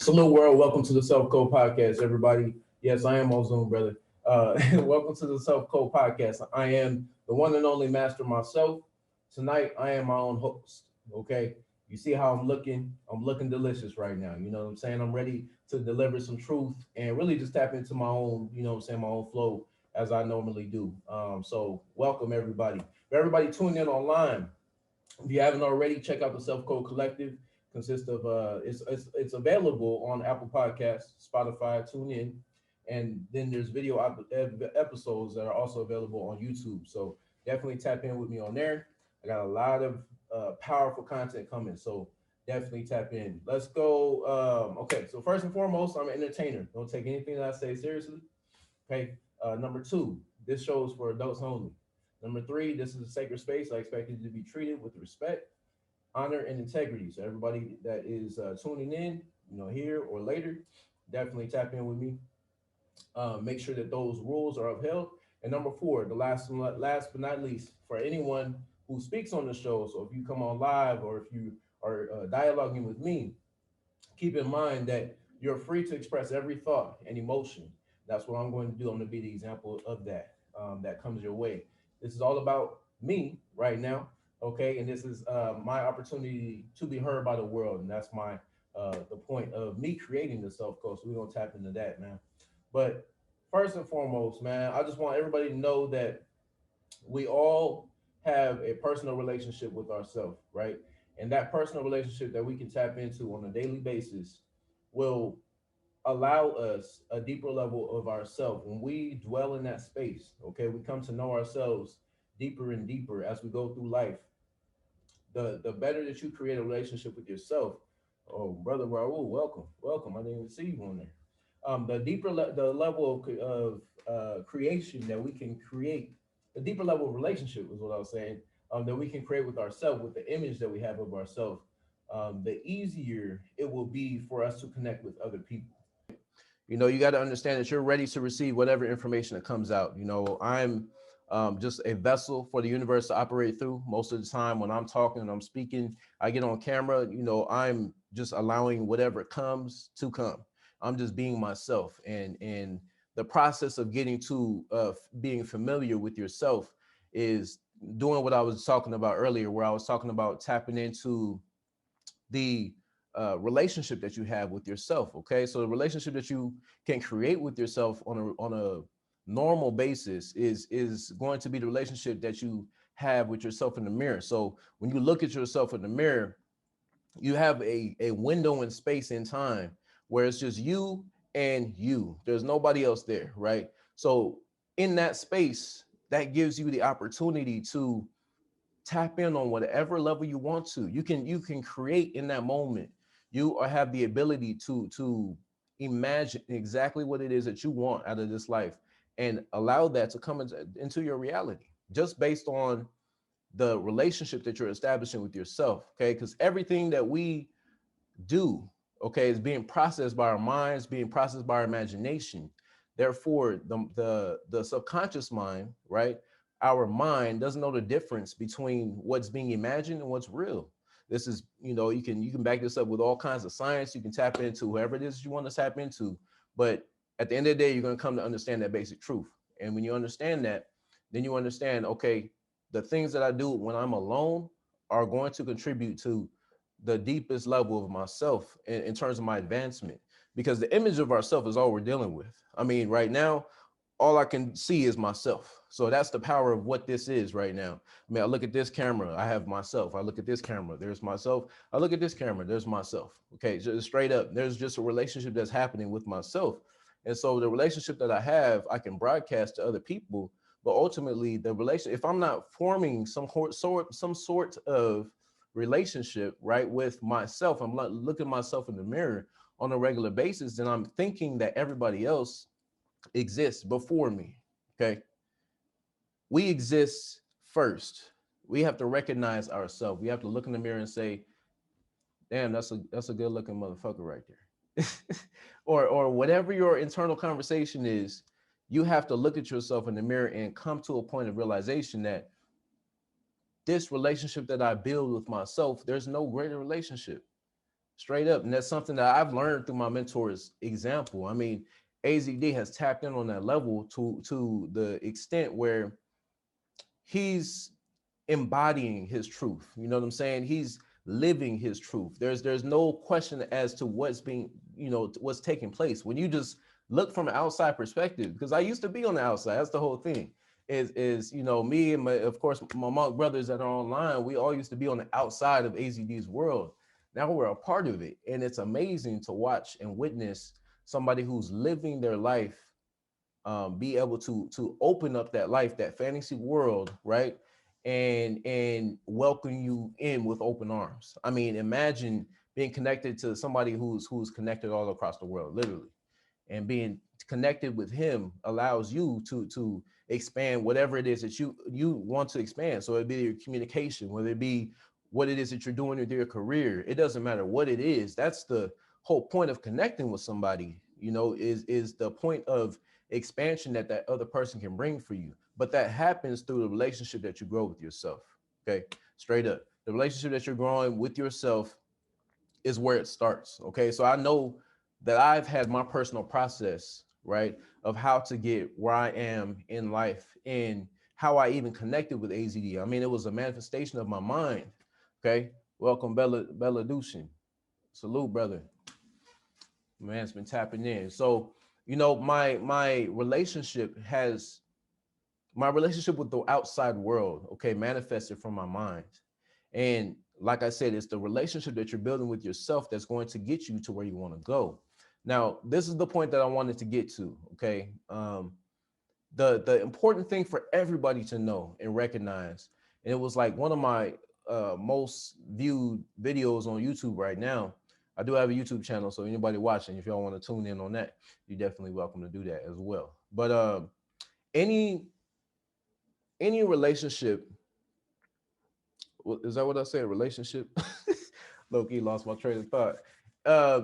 Salute world, welcome to the Cellf Code Podcast, everybody. Yes, I am on Zoom, brother. Welcome to the Cellf Code Podcast. I am the one and only Master Mycellf. Tonight, I am my own host. Okay, you see how I'm looking? I'm looking delicious right now. You know what I'm saying? I'm ready to deliver some truth and really just tap into my own, you know what I'm saying, my own flow as I normally do. So welcome everybody. For everybody tuning in online, if you haven't already, check out the Cellf Code Collective. Consists of it's available on Apple Podcasts, Spotify, TuneIn, and then there's video episodes that are also available on YouTube. So definitely tap in with me on there. I got a lot of powerful content coming, so definitely tap in. Let's go. Okay, so first and foremost, I'm an entertainer. Don't take anything that I say seriously. Okay. Number two, this show is for adults only. Number three, this is a sacred space. I expect you to be treated with respect, honor, and integrity. So everybody that is tuning in, you know, here or later, definitely tap in with me. Make sure that those rules are upheld. And number four, the last but not least, for anyone who speaks on the show. So if you come on live or if you are dialoguing with me, keep in mind that you're free to express every thought and emotion. That's what I'm going to do. I'm going to be the example of that that comes your way. This is all about me right now, okay? And this is my opportunity to be heard by the world, and that's my the point of me creating the Cellf Code. So we're gonna tap into that, man. But first and foremost, man, I just want everybody to know that we all have a personal relationship with ourselves, right? And that personal relationship that we can tap into on a daily basis will allow us a deeper level of ourselves. When we dwell in that space, okay, we come to know ourselves deeper and deeper as we go through life. The better that you create a relationship with yourself. Oh, brother Raul, welcome, welcome. I didn't even see you on there. The the level of creation that we can create, the deeper level of relationship is what I was saying. That we can create with ourselves, with the image that we have of ourselves. The easier it will be for us to connect with other people. You know, you got to understand that you're ready to receive whatever information that comes out. You know, I'm just a vessel for the universe to operate through. Most of the time when I'm talking and I'm speaking, I get on camera, you know, I'm just allowing whatever comes to come. I'm just being myself. And the process of getting to being familiar with yourself is doing what I was talking about earlier, where I was talking about tapping into the relationship that you have with yourself. Okay, so the relationship that you can create with yourself on a normal basis is going to be the relationship that you have with yourself in the mirror. So when you look at yourself in the mirror, you have a window in space and time where it's just you and you. There's nobody else there, right? So in that space, that gives you the opportunity to tap in on whatever level you want to. You can create in that moment. You have the ability to imagine exactly what it is that you want out of this life and allow that to come into your reality just based on the relationship that you're establishing with yourself. Okay, because everything that we do, okay, is being processed by our minds, being processed by our imagination. Therefore, the subconscious mind, right? Our mind doesn't know the difference between what's being imagined and what's real. This is, you know, you can back this up with all kinds of science. You can tap into whoever it is you want to tap into. But at the end of the day, you're going to come to understand that basic truth. And when you understand that, then you understand, okay, the things that I do when I'm alone are going to contribute to the deepest level of myself in terms of my advancement, because the image of ourself is all we're dealing with. I mean, right now, all I can see is myself. So that's the power of what this is right now. I mean, I look at this camera, I have myself. I look at this camera, there's myself. I look at this camera, there's myself. Okay, just straight up, there's just a relationship that's happening with myself. And so the relationship that I have, I can broadcast to other people, but ultimately the relation, if I'm not forming some sort of relationship, right, with myself, I'm not looking myself in the mirror on a regular basis, then I'm thinking that everybody else exists before me. Okay, we exist first. We have to recognize ourselves. We have to look in the mirror and say, damn, that's a good looking motherfucker right there. or whatever your internal conversation is, you have to look at yourself in the mirror and come to a point of realization that this relationship that I build with myself, there's no greater relationship. straight up. And that's something that I've learned through my mentor's example. I mean, AZD has tapped in on that level to the extent where he's embodying his truth. You know what I'm saying? He's living his truth. There's no question as to what's being, what's taking place. When you just look from an outside perspective, because I used to be on the outside. That's the whole thing. Is me and of course my monk brothers that are online, we all used to be on the outside of AZD's world. Now we're a part of it. And it's amazing to watch and witness somebody who's living their life, be able to open up that life, that fantasy world, right? And welcome you in with open arms. I mean, imagine being connected to somebody who's connected all across the world, literally, and being connected with him allows you to expand whatever it is that you want to expand. So it'd be your communication, whether it be what it is that you're doing with your career. It doesn't matter what it is. That's the whole point of connecting with somebody, is the point of expansion that other person can bring for you. But that happens through the relationship that you grow with yourself. Okay, straight up, the relationship that you're growing with yourself is where it starts. Okay, so I know that I've had my personal process, right, of how to get where I am in life and how I even connected with AZD. I mean, it was a manifestation of my mind. Okay, welcome Bella Dushin. Salute, brother. Man's been tapping in. So my relationship with the outside world, okay, manifested from my mind. And like I said, it's the relationship that you're building with yourself that's going to get you to where you want to go. Now, this is the point that I wanted to get to, okay? The important thing for everybody to know and recognize, and it was like one of my most viewed videos on YouTube right now. I do have a YouTube channel, so anybody watching, if y'all want to tune in on that, you're definitely welcome to do that as well. But any relationship, is that what I said? Relationship? Low key lost my train of thought.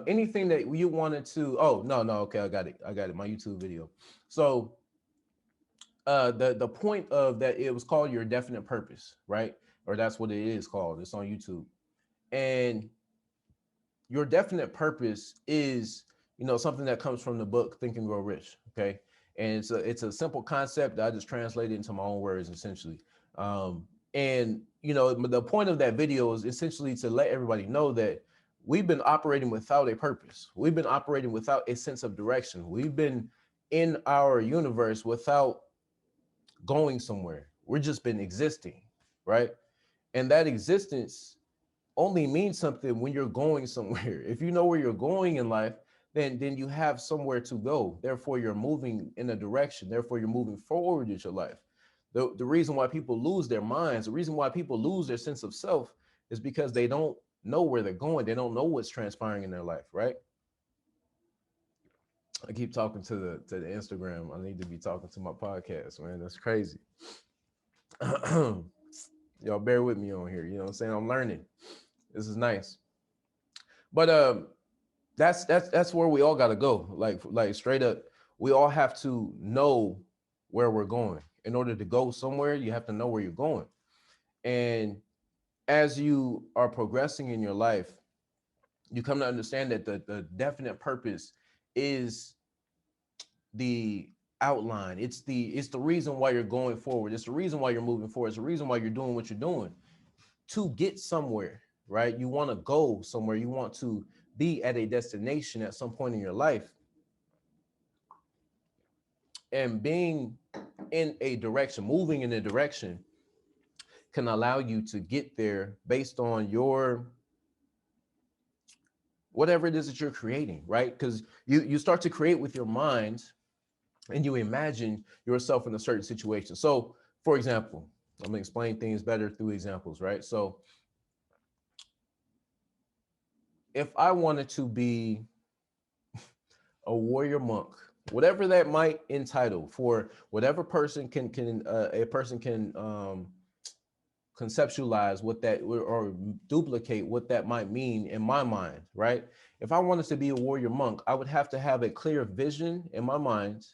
Anything that you wanted to, oh, no, okay, I got it, my YouTube video. So the point of that, it was called Your Definite Purpose, right? Or that's what it is called. It's on YouTube. And your definite purpose is, something that comes from the book Think and Grow Rich, okay? And it's a simple concept that I just translated into my own words, essentially. And the point of that video is essentially to let everybody know that we've been operating without a purpose. We've been operating without a sense of direction. We've been in our universe without going somewhere. We've just been existing, right? And that existence only means something when you're going somewhere. If you know where you're going in life, then you have somewhere to go. Therefore, you're moving in a direction. Therefore, you're moving forward with your life. The reason why people lose their minds, the reason why people lose their sense of self is because they don't know where they're going. They don't know what's transpiring in their life, right? I keep talking to the Instagram. I need to be talking to my podcast, man. That's crazy. Y'all bear with me on here. You know what I'm saying? I'm learning. This is nice. But that's where we all got to go. Like straight up, we all have to know where we're going. In order to go somewhere, you have to know where you're going. And as you are progressing in your life, you come to understand that the definite purpose is the outline. It's the reason why you're going forward. It's the reason why you're moving forward. It's the reason why you're doing what you're doing to get somewhere, right? You want to go somewhere. You want to be at a destination at some point in your life. And being in a direction, moving in a direction, can allow you to get there based on your whatever it is that you're creating, right? Because you start to create with your mind and you imagine yourself in a certain situation. So, for example, I'm gonna explain things better through examples, right? So if I wanted to be a warrior monk, whatever that might entitle, for whatever person can a person can conceptualize what that, or duplicate what that might mean in my mind, right? If I wanted to be a warrior monk, I would have to have a clear vision in my mind.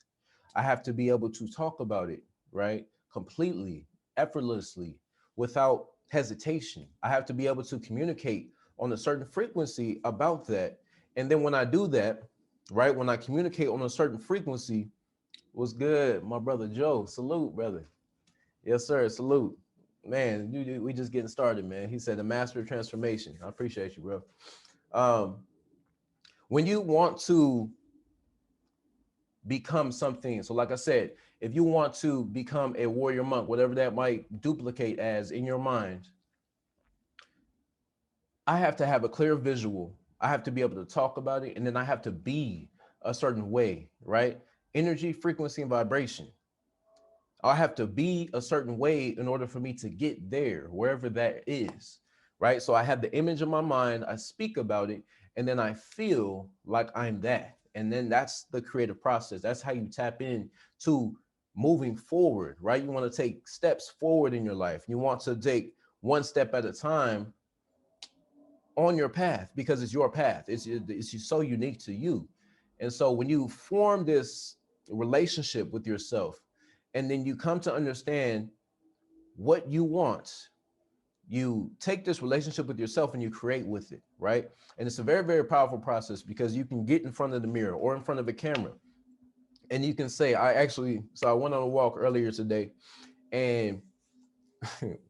I have to be able to talk about it, right? Completely, effortlessly, without hesitation. I have to be able to communicate on a certain frequency about that. And then when I do that, right, when I communicate on a certain frequency, what's good, my brother Joe? Salute, brother. Yes, sir. Salute. Man, we just getting started, man. He said the master of transformation. I appreciate you, bro. Um, when you want to become something, so like I said, if you want to become a warrior monk, whatever that might duplicate as in your mind, I have to have a clear visual. I have to be able to talk about it, and then I have to be a certain way, right? Energy, frequency, and vibration. I have to be a certain way in order for me to get there, wherever that is, right? So I have the image in my mind, I speak about it, and then I feel like I'm that. And then that's the creative process. That's how you tap in to moving forward, right? You want to take steps forward in your life. You want to take one step at a time on your path because it's your path. It's so unique to you. And so when you form this relationship with yourself, and then you come to understand what you want, you take this relationship with yourself and you create with it, right? And it's a very, very powerful process because you can get in front of the mirror or in front of a camera and you can say, so I went on a walk earlier today, and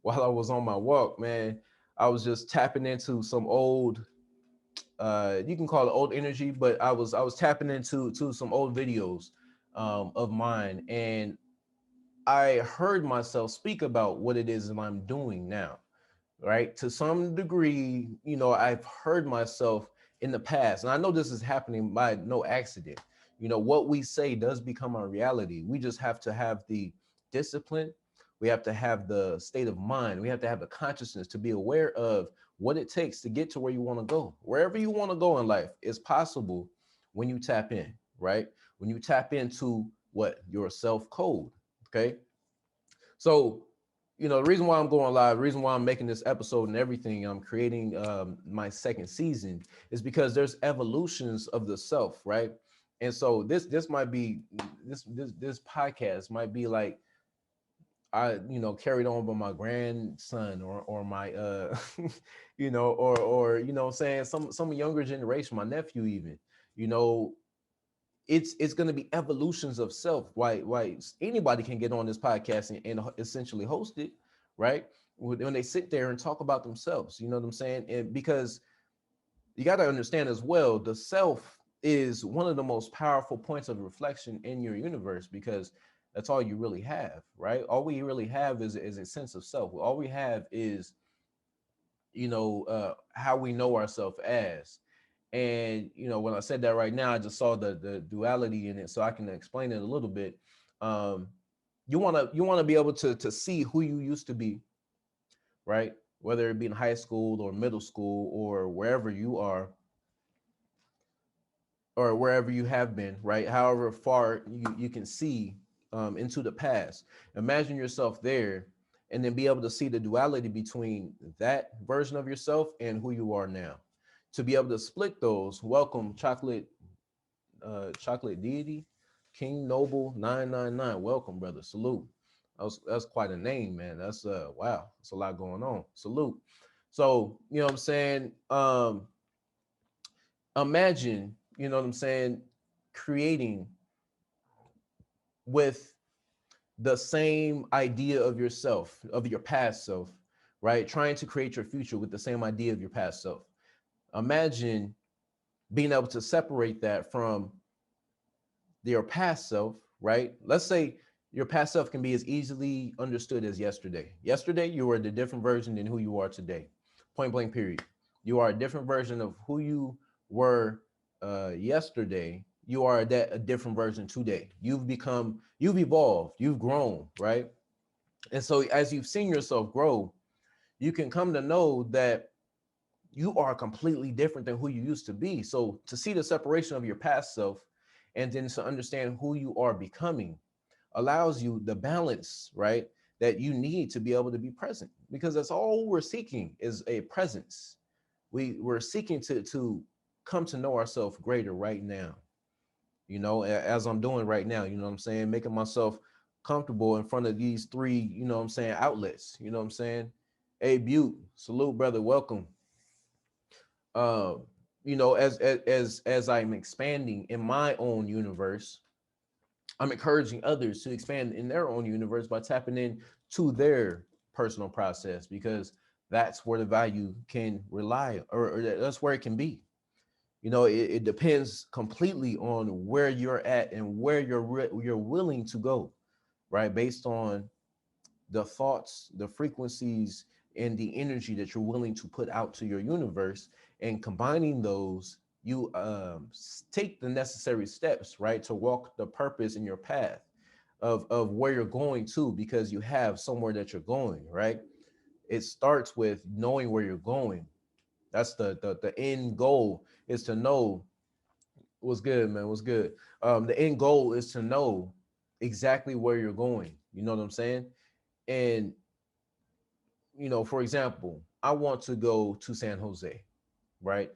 while I was on my walk, man, I was just tapping into some old, you can call it old energy, but I was tapping into some old videos of mine, and I heard myself speak about what it is that I'm doing now, right? To some degree, I've heard myself in the past, and I know this is happening by no accident. What we say does become our reality. We just have to have the discipline. We have to have the state of mind. We have to have the consciousness to be aware of what it takes to get to where you want to go. Wherever you want to go in life is possible when you tap in, right? When you tap into what your self code, okay? So, the reason why I'm going live, the reason why I'm making this episode and everything, I'm creating my second season is because there's evolutions of the self, right? And so this might be this podcast might be like I carried on by my grandson or my or saying some younger generation, my nephew even, you know it's going to be evolutions of self. Why anybody can get on this podcast and essentially host it, right? When they sit there and talk about themselves, you know what I'm saying? And because you got to understand as well, the self is one of the most powerful points of reflection in your universe because that's all you really have, right? All we really have is a sense of self. All we have is how we know ourselves as. And when I said that right now, I just saw the duality in it, so I can explain it a little bit. um you want to be able to see who you used to be, right? Whether it be in high school or middle school or wherever you are or wherever you have been, right? However far you can see into the past, imagine yourself there, and then be able to see the duality between that version of yourself and who you are now. To be able to split those, welcome chocolate deity, King Noble 999. Welcome, brother. Salute. That's quite a name, man. That's wow. That's a lot going on. Salute. So what I'm saying. Imagine, what I'm saying, creating with the same idea of yourself, of your past self, right? Trying to create your future with the same idea of your past self. Imagine being able to separate that from your past self, right? Let's say your past self can be as easily understood as yesterday. Yesterday, you were a different version than who you are today. Point blank, period. You are a different version of who you were yesterday. You are a different version today. You've evolved, you've grown, right? And so as you've seen yourself grow, you can come to know that you are completely different than who you used to be. So to see the separation of your past self and then to understand who you are becoming allows you the balance, right? That you need to be able to be present, because that's all we're seeking is a presence. We're seeking to come to know ourselves greater right now, as I'm doing right now, you know what I'm saying? Making myself comfortable in front of these three, what I'm saying, outlets, you know what I'm saying? Hey, Butte, salute, brother, welcome. um, you know, as I'm expanding in my own universe, I'm encouraging others to expand in their own universe by tapping in to their personal process, because that's where the value can rely, or that's where it can be. You know, it depends completely on where you're at and where you're willing to go, right? Based on the thoughts, the frequencies, and the energy that you're willing to put out to your universe, and combining those, you take the necessary steps, right, to walk the purpose in your path of where you're going to, because you have somewhere that you're going, right? It starts with knowing where you're going. That's the end goal, is to know what's good, man. What's good? The end goal is to know exactly where you're going. You know what I'm saying? And you know, for example, I want to go to San Jose, right?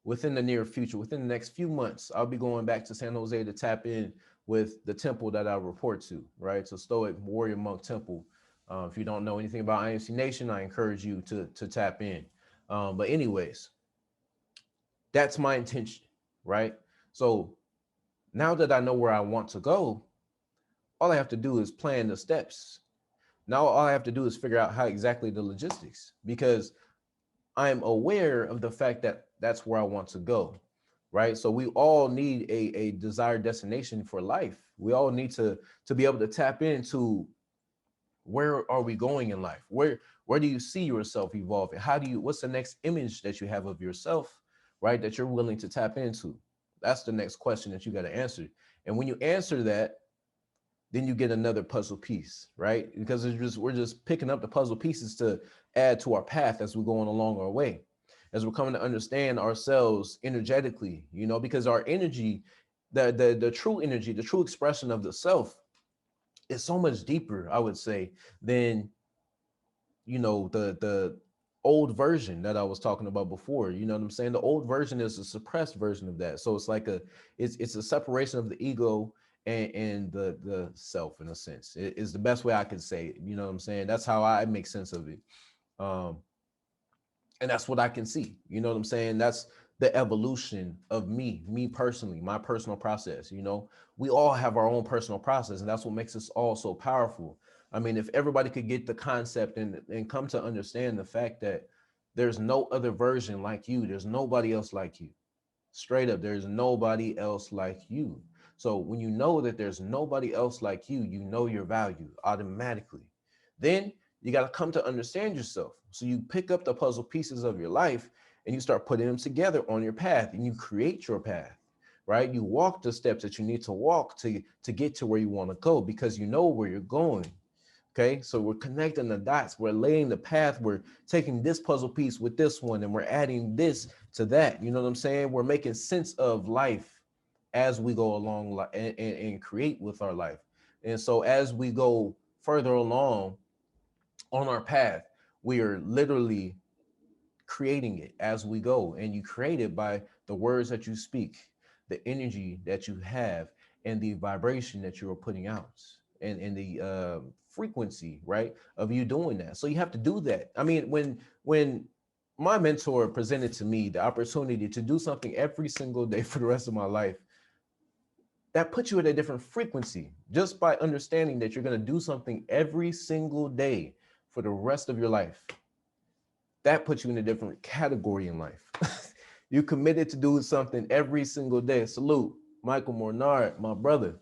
Within the near future, within the next few months, I'll be going back to San Jose to tap in with the temple that I report to, right? So Stoic Warrior Monk Temple. If you don't know anything about IMC Nation, I encourage you to tap in. But anyways, that's my intention, right? So now that I know where I want to go, all I have to do is plan the steps. Now all I have to do is figure out how exactly the logistics, because I'm aware of the fact that that's where I want to go, right? So we all need a desired destination for life. We all need to be able to tap into, where are we going in life? Where do you see yourself evolving? How do you, what's the next image that you have of yourself, right? That you're willing to tap into. That's the next question that you got to answer. And when you answer that, then you get another puzzle piece, right? Because we're just picking up the puzzle pieces to add to our path as we're going along our way, as we're coming to understand ourselves energetically, you know, because our energy, the true energy, the true expression of the self is so much deeper, I would say, than, you know, the old version that I was talking about before. You know what I'm saying? The old version is a suppressed version of that. So it's like it's a separation of the ego and the self, in a sense. It is the best way I can say it. You know what I'm saying? That's how I make sense of it. Um, and that's what I can see. You know what I'm saying? That's the evolution of me personally, my personal process. You know, we all have our own personal process, and that's what makes us all so powerful. I mean, if everybody could get the concept and come to understand the fact that there's no other version like you, there's nobody else like you. Straight up, there's nobody else like you. So when you know that there's nobody else like you know your value automatically. Then you got to come to understand yourself. So you pick up the puzzle pieces of your life and you start putting them together on your path, and you create your path, right? You walk the steps that you need to walk to get to where you want to go, because you know where you're going. Okay, so we're connecting the dots, we're laying the path, we're taking this puzzle piece with this one, and we're adding this to that. You know what I'm saying? We're making sense of life as we go along, and create with our life. And so as we go further along on our path, we are literally creating it as we go. And you create it by the words that you speak, the energy that you have, and the vibration that you are putting out, and the frequency, right, of you doing that. So you have to do that. I mean, when my mentor presented to me the opportunity to do something every single day for the rest of my life, that puts you at a different frequency, just by understanding that you're going to do something every single day for the rest of your life. That puts you in a different category in life. You committed to doing something every single day. Salute, Michael Mornard, my brother.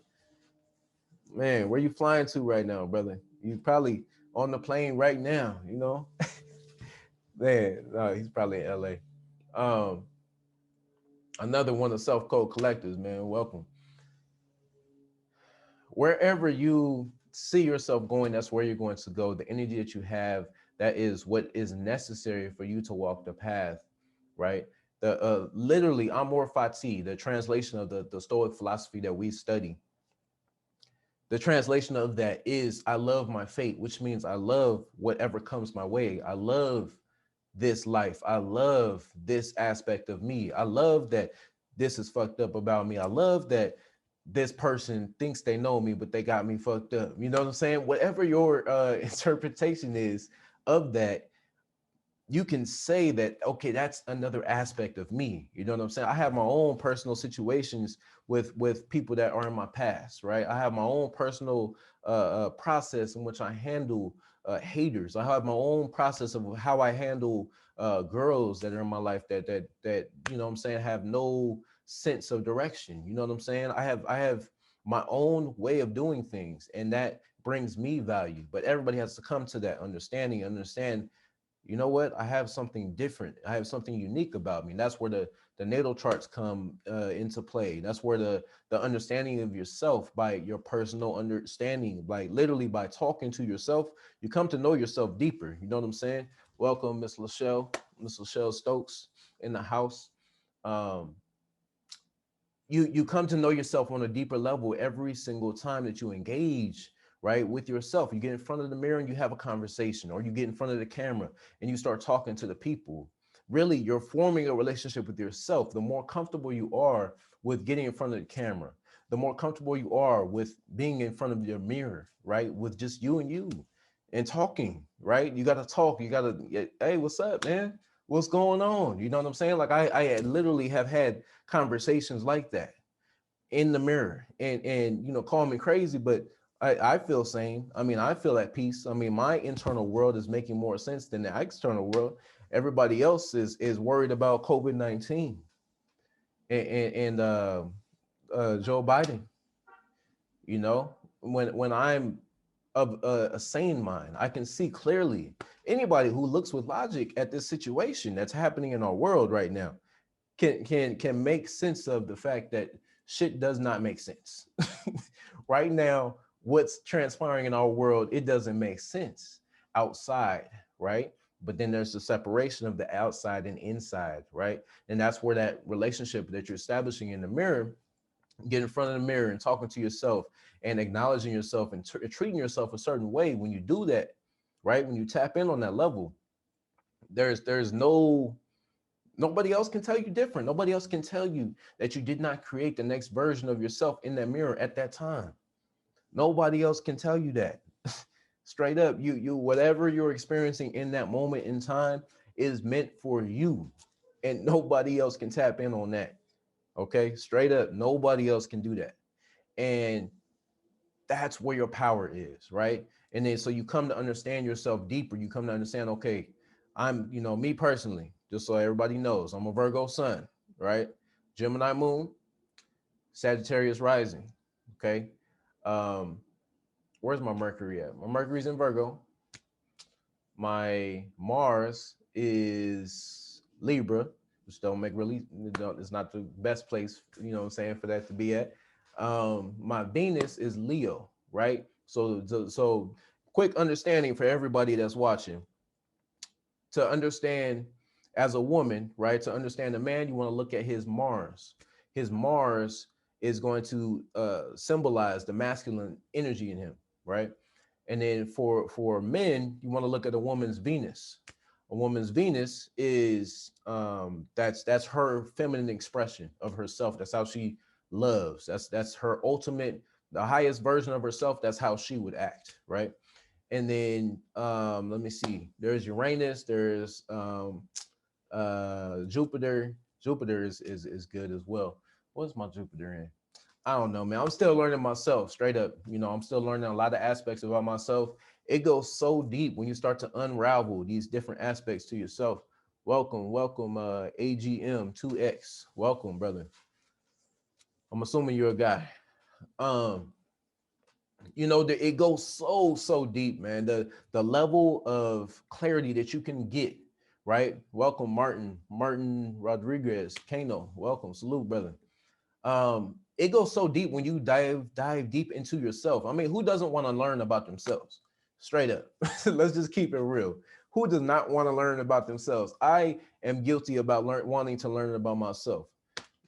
Man, where you flying to right now, brother? You probably on the plane right now, you know? Man, no, he's probably in LA. Um, Another one of Cellf Code Collectives, man. Welcome. Wherever you see yourself going, that's where you're going to go. The energy that you have, that is what is necessary for you to walk the path, right? The literally amor fati, the translation of the Stoic philosophy that we study. The translation of that is, I love my fate, which means I love whatever comes my way. I love this life. I love this aspect of me. I love that this is fucked up about me. I love that this person thinks they know me, but they got me fucked up. You know what I'm saying? Whatever your interpretation is of that, you can say that, okay, that's another aspect of me. You know what I'm saying? I have my own personal situations with people that are in my past, right? I have my own personal process in which I handle haters. I have my own process of how I handle girls that are in my life that you know what I'm saying, have no sense of direction. You know what I'm saying? I have my own way of doing things, and that brings me value. But everybody has to come to that understanding, understand, you know what, I have something different, I have something unique about me. And that's where the natal charts come into play. That's where the understanding of yourself, by your personal understanding, like literally by talking to yourself, you come to know yourself deeper. You know what I'm saying? Welcome, Miss Lachelle Stokes in the house. um you come to know yourself on a deeper level every single time that you engage, right, with yourself. You get in front of the mirror and you have a conversation, or you get in front of the camera and you start talking to the people. Really, you're forming a relationship with yourself. The more comfortable you are with getting in front of the camera, the more comfortable you are with being in front of your mirror, right, with just you and you and talking, right? You got to talk. You got to, hey, what's up, man? What's going on? You know what I'm saying? Like I literally have had conversations like that in the mirror, and you know, call me crazy, but I feel sane. I mean, I feel at peace. I mean, my internal world is making more sense than the external world. Everybody else is worried about COVID-19 and Joe Biden. You know, when I'm of a sane mind, I can see clearly. Anybody who looks with logic at this situation that's happening in our world right now can make sense of the fact that shit does not make sense. Right now, what's transpiring in our world, it doesn't make sense outside, right? But then there's the separation of the outside and inside, right? And that's where that relationship that you're establishing in the mirror, get in front of the mirror and talking to yourself and acknowledging yourself and treating yourself a certain way. When you do that, right, when you tap in on that level, there's no, nobody else can tell you different. Nobody else can tell you that you did not create the next version of yourself in that mirror at that time. Nobody else can tell you that. Straight up, you whatever you're experiencing in that moment in time is meant for you, and nobody else can tap in on that. Okay, straight up, nobody else can do that. And that's where your power is, right? And then so you come to understand yourself deeper. You come to understand, okay, I'm, you know, me personally, just so everybody knows, I'm a Virgo sun, right? Gemini moon, Sagittarius rising. Okay. Um, where's my Mercury at? My Mercury's in Virgo. My Mars is Libra, which don't make really, it's not the best place, you know what I'm saying, for that to be at. My Venus is Leo, right? So quick understanding for everybody that's watching, to understand as a woman, right? To understand a man, you want to look at his Mars. His Mars is going to symbolize the masculine energy in him, right? And then for men, you want to look at a woman's Venus. A woman's Venus is that's her feminine expression of herself. That's how she loves. That's her ultimate, the highest version of herself. That's how she would act, right? And then let me see. There's Uranus. There's Jupiter. Jupiter is good as well. What's my Jupiter in? I don't know, man. I'm still learning myself, straight up. You know, I'm still learning a lot of aspects about myself. It goes so deep when you start to unravel these different aspects to yourself. Welcome, welcome, AGM2X. Welcome, brother. I'm assuming you're a guy. Um, you know, it goes so deep, man. The level of clarity that you can get, right? Welcome, Martin Rodriguez, Kano. Welcome, salute, brother. It goes so deep when you dive deep into yourself. I mean, who doesn't want to learn about themselves? Straight up. Let's just keep it real. Who does not want to learn about themselves? I am guilty about wanting to learn about myself.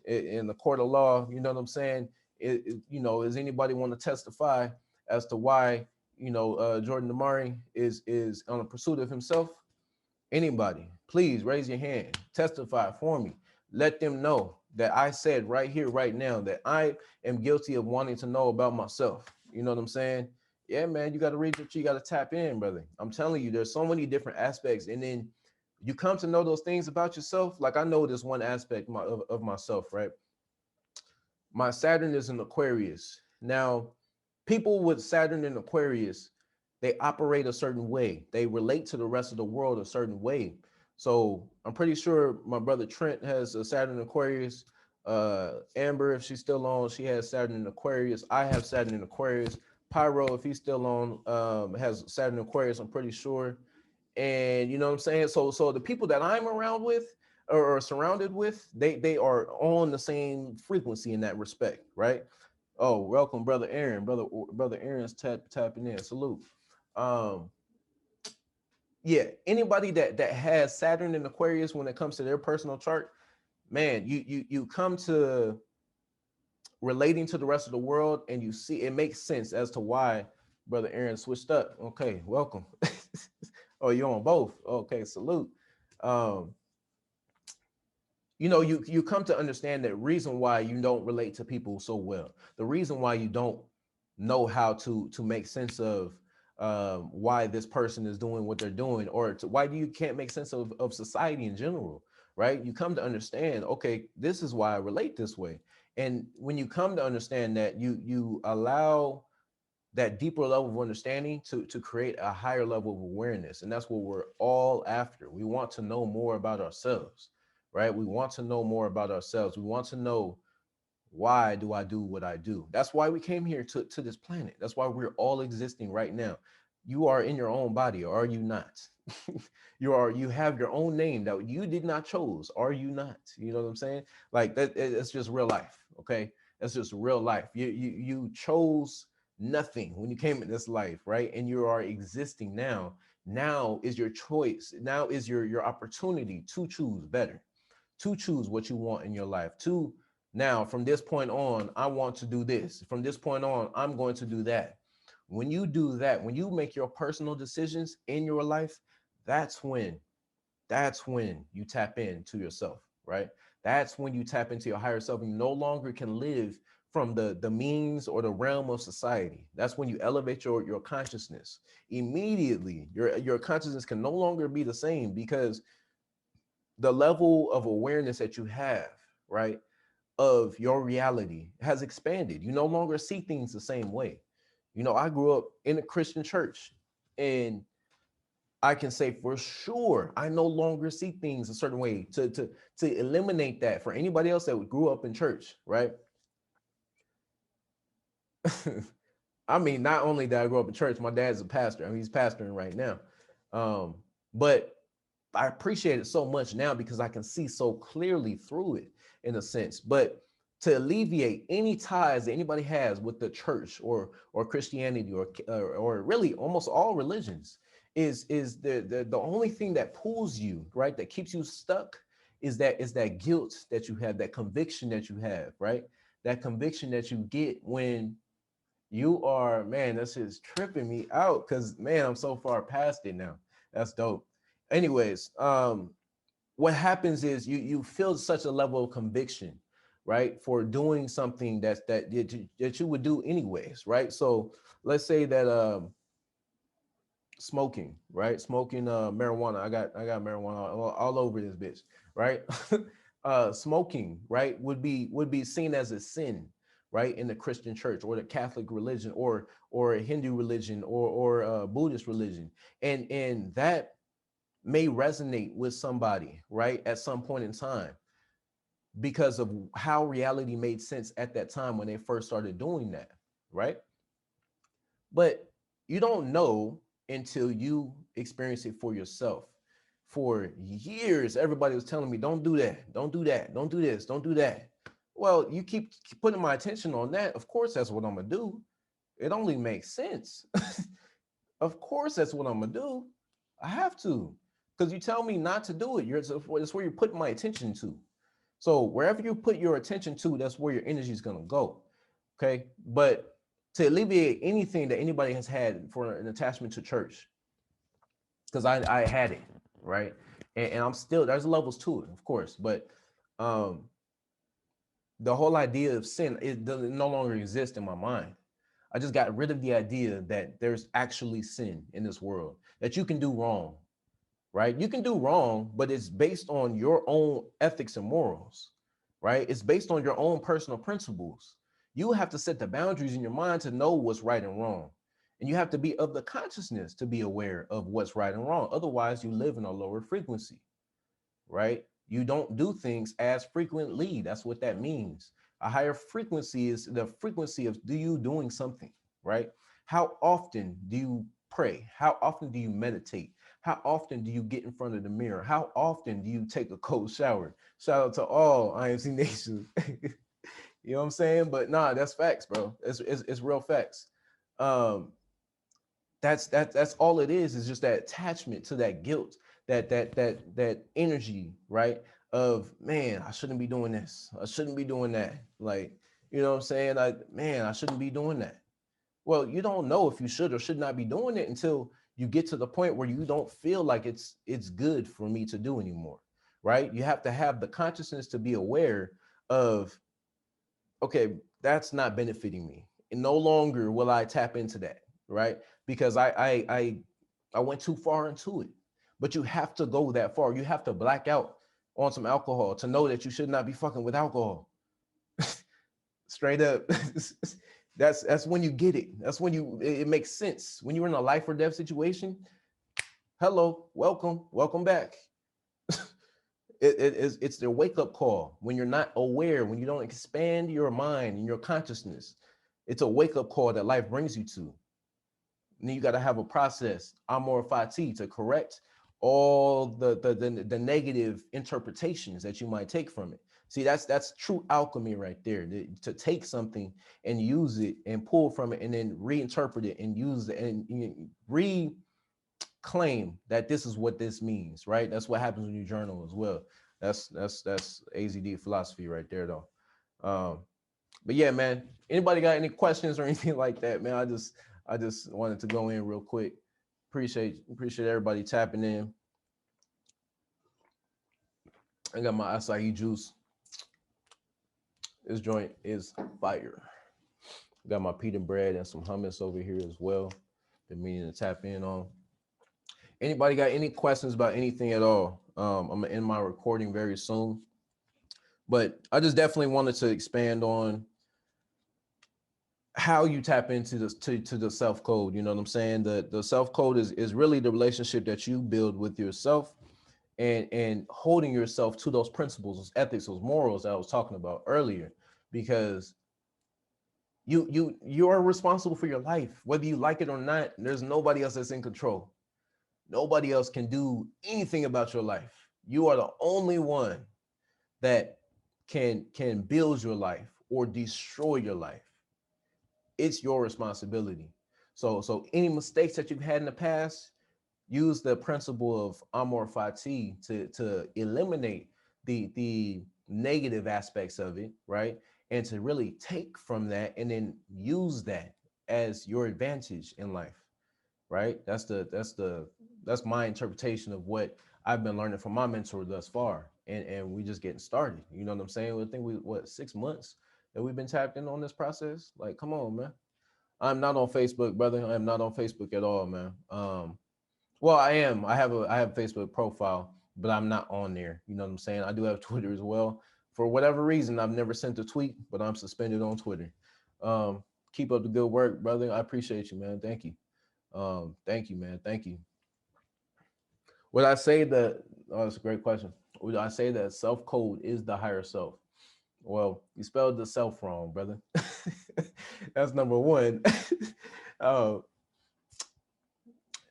In the court of law, you know what I'm saying? You know, does anybody want to testify as to why, you know, Jordan Damari is on a pursuit of himself? Anybody, please raise your hand. Testify for me. Let them know that I said right here, right now, that I am guilty of wanting to know about myself. You know what I'm saying? Yeah, man, you got to read what you got to tap in, brother. I'm telling you, there's so many different aspects. And then You come to know those things about yourself. Like I know this one aspect of myself, right? My Saturn is in Aquarius. Now, people with Saturn in Aquarius, they operate a certain way. They relate to the rest of the world a certain way. So I'm pretty sure my brother Trent has a Saturn in Aquarius. Amber, if she's still on, she has Saturn in Aquarius. I have Saturn in Aquarius. Pyro, if he's still on, has Saturn in Aquarius, I'm pretty sure. And you know what I'm saying? So the people that I'm around with or surrounded with, they are on the same frequency in that respect, right? Oh, welcome, brother Aaron. Brother Aaron's tapping in. Salute. Um, yeah, anybody that has Saturn in Aquarius when it comes to their personal chart, man, you come to relating to the rest of the world and you see it makes sense as to why brother Aaron switched up. Okay, welcome. Oh, you're on both. Okay, salute. Um, you come to understand that reason why you don't relate to people so well, the reason why you don't know how to make sense of why this person is doing what they're doing, or why do you can't make sense of society in general, right? You come to understand, okay, this is why I relate this way. And when you come to understand that, you allow that deeper level of understanding to create a higher level of awareness. And that's what we're all after. We want to know more about ourselves, right? We want to know more about ourselves. We want to know, why do I do what I do? That's why we came here to this planet. That's why we're all existing right now. You are in your own body, or are you not? You have your own name that you did not chose. Are you not? You know what I'm saying? Like that, it's just real life. Okay. That's just real life. You chose nothing when you came in this life, right? And you are existing now. Now is your choice. Now is your opportunity to choose better, to choose what you want in your life, to now from this point on, I want to do this. From this point on, I'm going to do that. When you do that, when you make your personal decisions in your life, that's when that's when you tap into yourself, right? That's when you tap into your higher self and you no longer can live from the means or the realm of society. That's when you elevate your consciousness. Immediately, your consciousness can no longer be the same, because the level of awareness that you have, right, of your reality has expanded. You no longer see things the same way. I grew up in a Christian church, and I can say for sure I no longer see things a certain way. To eliminate that for anybody else that grew up in church, right? I mean, not only did I grow up in church, my dad's a pastor. I mean, he's pastoring right now. But I appreciate it so much now because I can see so clearly through it in a sense. But to alleviate any ties that anybody has with the church or Christianity or really almost all religions is the only thing that pulls you, right, that keeps you stuck is that guilt that you have, that conviction that you have, right? That conviction that you get when you are, man, that's just tripping me out because, man, I'm so far past it now. That's dope. Anyways, what happens is you feel such a level of conviction, right, for doing something that you would do anyways, right? So let's say that smoking, right? Smoking marijuana. I got marijuana all over this bitch, right? Smoking, right, would be seen as a sin, right, in the Christian church or the Catholic religion or a Hindu religion or Buddhist religion, and that may resonate with somebody, right, at some point in time because of how reality made sense at that time when they first started doing that, right? But you don't know until you experience it for yourself. For years, everybody was telling me, don't do that, don't do that, don't do this, don't do that. Well, you keep putting my attention on that. Of course, that's what I'm going to do. It only makes sense. Of course, that's what I'm going to do. I have to. Because you tell me not to do it. That's where you're putting my attention to. So wherever you put your attention to, that's where your energy is going to go. Okay. But to alleviate anything that anybody has had for an attachment to church, because I had it, right? And I'm still, there's levels to it, of course. But um, the whole idea of sin, it doesn't no longer exist in my mind. I just got rid of the idea that there's actually sin in this world, that you can do wrong, right? You can do wrong, but it's based on your own ethics and morals, right? It's based on your own personal principles. You have to set the boundaries in your mind to know what's right and wrong. And you have to be of the consciousness to be aware of what's right and wrong. Otherwise, you live in a lower frequency, right? You don't do things as frequently. That's what that means. A higher frequency is the frequency of do you doing something, right? How often do you pray? How often do you meditate? How often do you get in front of the mirror? How often do you take a cold shower? Shout out to all IMC Nation. You know what I'm saying? But nah, that's facts, bro. It's real facts. Um, that's all it is just that attachment to that guilt, that energy, right? Of, man, I shouldn't be doing this, I shouldn't be doing that, like, you know what I'm saying, like, man, I shouldn't be doing that. Well, you don't know if you should or should not be doing it until you get to the point where you don't feel like it's good for me to do anymore, right? You have to have the consciousness to be aware of, okay, that's not benefiting me, and no longer will I tap into that, right? Because I went too far into it. But you have to go that far. You have to black out on some alcohol to know that you should not be fucking with alcohol. Straight up. That's when you get it. That's when it makes sense. When you're in a life or death situation, hello, welcome back. It's their wake up call when you're not aware, when you don't expand your mind and your consciousness. It's a wake up call that life brings you to. And then you got to have a process, amor fati, to correct all the negative interpretations that you might take from it. See, that's true alchemy right there. To take something and use it and pull from it and then reinterpret it and use it and reclaim that this is what this means, right? That's what happens when you journal as well. That's AZD philosophy right there, though. But yeah, man, anybody got any questions or anything like that, man? I just wanted to go in real quick. Appreciate everybody tapping in. I got my acai juice. This joint is fire. Got my pita bread and some hummus over here as well. Been meaning to tap in on. Anybody got any questions about anything at all? I'm gonna end my recording very soon. But I just definitely wanted to expand on how you tap into the to the self code. You know what I'm saying? The self code is really the relationship that you build with yourself and holding yourself to those principles, those ethics, those morals that I was talking about earlier, because you are responsible for your life, whether you like it or not. There's nobody else that's in control. Nobody else can do anything about your life. You are the only one that can build your life or destroy your life. It's your responsibility. So any mistakes that you've had in the past, use the principle of amor fati to eliminate the negative aspects of it, right? And to really take from that and then use that as your advantage in life, right? That's my interpretation of what I've been learning from my mentor thus far. And we just getting started. You know what I'm saying? I think 6 months that we've been tapped in on this process. Like, come on, man. I'm not on Facebook, brother. I am not on Facebook at all, man. Well, I am. I have a Facebook profile, but I'm not on there. You know what I'm saying? I do have Twitter as well. For whatever reason, I've never sent a tweet, but I'm suspended on Twitter. Keep up the good work, brother. I appreciate you, man. Thank you. Thank you, man. Thank you. Would I say that? Oh, that's a great question. Would I say that self code is the higher self? Well, you spelled the self wrong, brother. That's number one. uh,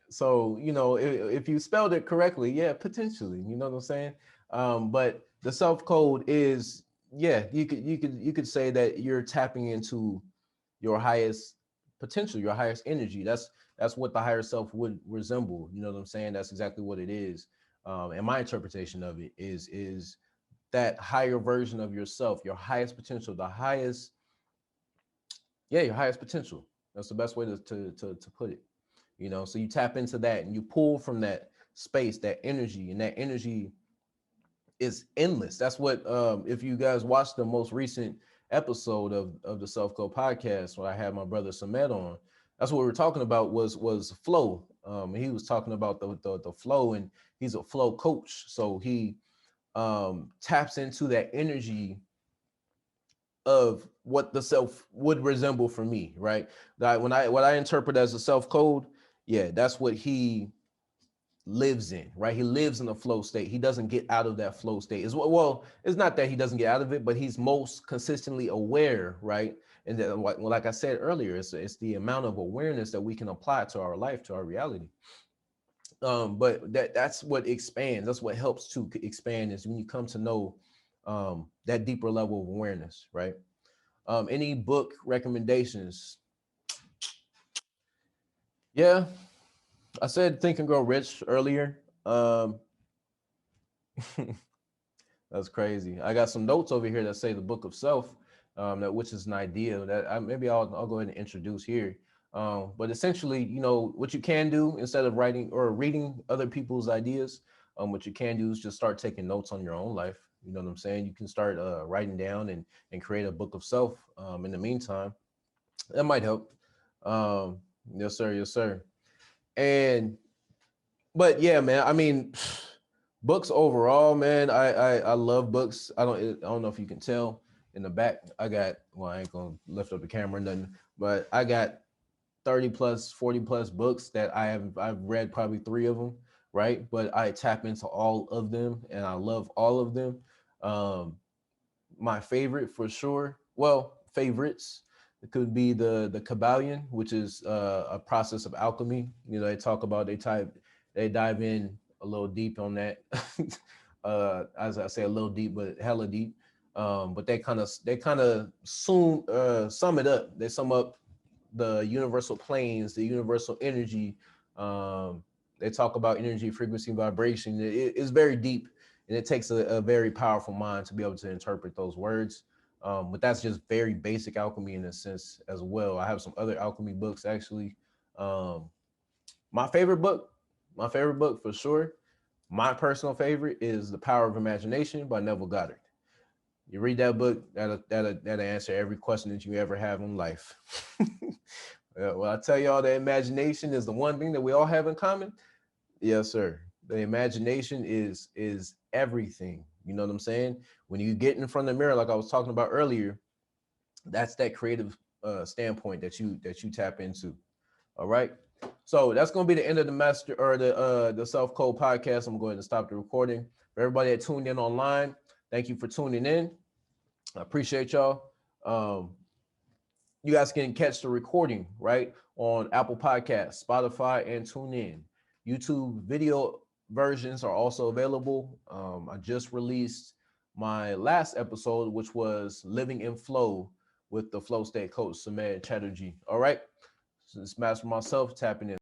so if you spelled it correctly, yeah, potentially, you know what I'm saying. But the self code is, yeah, you could say that you're tapping into your highest potential, your highest energy. That's what the higher self would resemble. You know what I'm saying? That's exactly what it is. And my interpretation of it is that higher version of yourself, your highest potential, your highest potential. That's the best way to put it. So you tap into that and you pull from that space, that energy, and that energy is endless. That's what, if you guys watched the most recent episode of the Cellf Code podcast, where I had my brother Samet on, that's what we were talking about was flow. He was talking about the flow, and he's a flow coach. So he taps into that energy of what the self would resemble for me, right? That when I what I interpret as a self code, yeah, that's what he lives in, right? He lives in a flow state. He doesn't get out of that flow state. Well, it's not that he doesn't get out of it, but he's most consistently aware, right? And then, well, like I said earlier, it's the amount of awareness that we can apply to our life, to our reality. But that's what expands. That's what helps to expand is when you come to know that deeper level of awareness, right? Any book recommendations? Yeah, I said Think and Grow Rich earlier. That's crazy. I got some notes over here that say the Book of Self, that which is an idea that maybe I'll go ahead and introduce here. But essentially, what you can do instead of writing or reading other people's ideas, what you can do is just start taking notes on your own life. You know what I'm saying? You can start writing down and create a book of self. In the meantime, that might help. Um, yes, sir. Yes, sir. And but yeah, man. I mean, books overall, man. I love books. I don't know if you can tell in the back. I got I ain't gonna lift up the camera or nothing, but I got 30 plus, 40 plus books that I've read probably three of them, right? But I tap into all of them and I love all of them. Um, my favorite for sure. Well, favorites. It could be the Kabbalion, which is a process of alchemy. They talk about they dive in a little deep on that. As I say, a little deep, but hella deep. But they kind of sum it up. They sum up the universal planes, the universal energy. Um, they talk about energy, frequency, vibration. It's very deep, and it takes a very powerful mind to be able to interpret those words. But that's just very basic alchemy in a sense as well. I have some other alchemy books actually. Um, my favorite book, my favorite book for sure, my personal favorite is The Power of Imagination by Neville Goddard. You read that book, that'll answer every question that you ever have in life. Well, I tell y'all, the imagination is the one thing that we all have in common. Yes, sir. The imagination is everything. You know what I'm saying? When you get in front of the mirror, like I was talking about earlier, that's that creative standpoint that you tap into. All right. So that's gonna be the end of the master or the Cellf Code podcast. I'm going to stop the recording. For everybody that tuned in online, thank you for tuning in. I appreciate y'all. You guys can catch the recording right on Apple Podcasts, Spotify, and TuneIn. YouTube video versions are also available. I just released my last episode, which was Living in Flow with the Flow State coach, Samad Chatterjee. All right. So it's Master Mycellf tapping in.